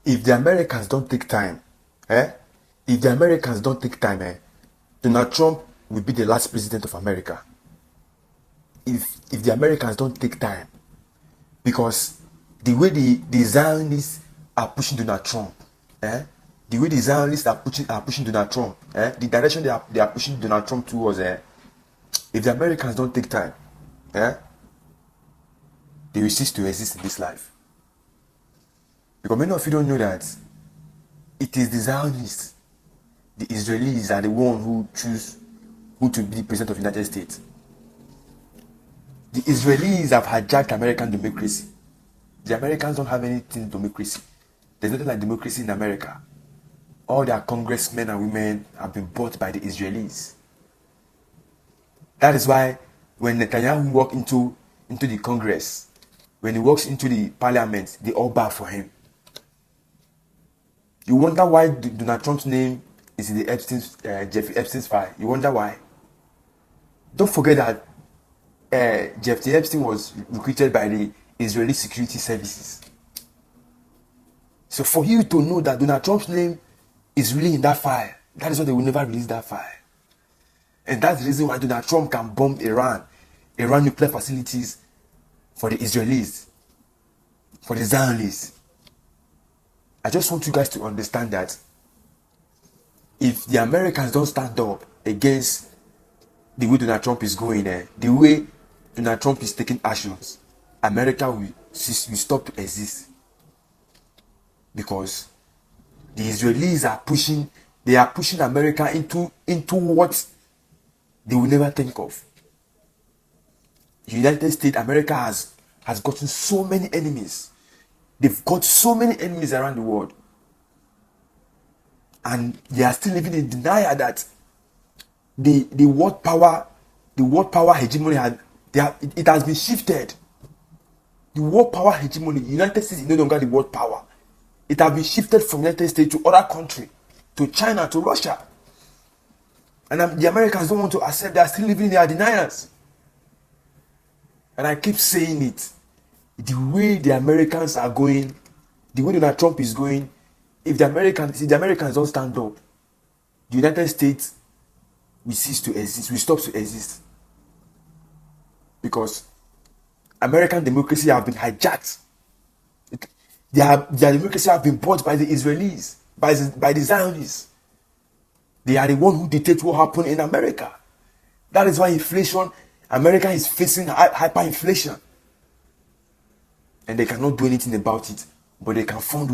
if the Americans don't take time, if the Americans don't take time, Donald Trump will be the last president of America. If the Americans don't take time, because the way the Zionists are pushing Donald Trump, the way the Zionists are pushing Donald Trump, the direction they are pushing Donald Trump towards, if the Americans don't take time, they will cease to exist in this life. Because many of you don't know that it is the Zionists, the Israelis are the one who choose who to be the president of the United States. The Israelis have hijacked American democracy. The Americans don't have anything democracy. There's nothing like democracy in America. All their congressmen and women have been bought by the Israelis. That is why when Netanyahu walks into the Congress, when he walks into the parliament, they all bow for him. You wonder why Donald Trump's name is in the Jeffrey Epstein's file. You wonder why. Don't forget that Jeffrey Epstein was recruited by the Israeli security services. So for you to know that Donald Trump's name is really in that file, that is why they will never release that file. And that's the reason why Donald Trump can bomb Iran nuclear facilities for the Israelis, for the Zionists. I just want you guys to understand that if the Americans don't stand up against the way Donald Trump is going there, the way Donald Trump is taking actions, America will stop to exist. Because the Israelis are pushing America into what they will never think of. The United States, America has gotten so many enemies. They've got so many enemies around the world. And they are still living in denial that the world power hegemony it has been shifted. The world power hegemony, the United States is no longer the world power. It has been shifted from the United States to other countries, to China, to Russia. And the Americans don't want to accept they are still living in their denials. And I keep saying it. The way the Americans are going, the way Donald Trump is going, if the Americans don't stand up, the United States will cease to exist, will stop to exist. Because American democracy have been hijacked. Their democracy have been bought by the Israelis, by the Zionists. They are the one who dictate what happened in America. That is why inflation, America is facing hyperinflation. And they cannot do anything about it, but they can fund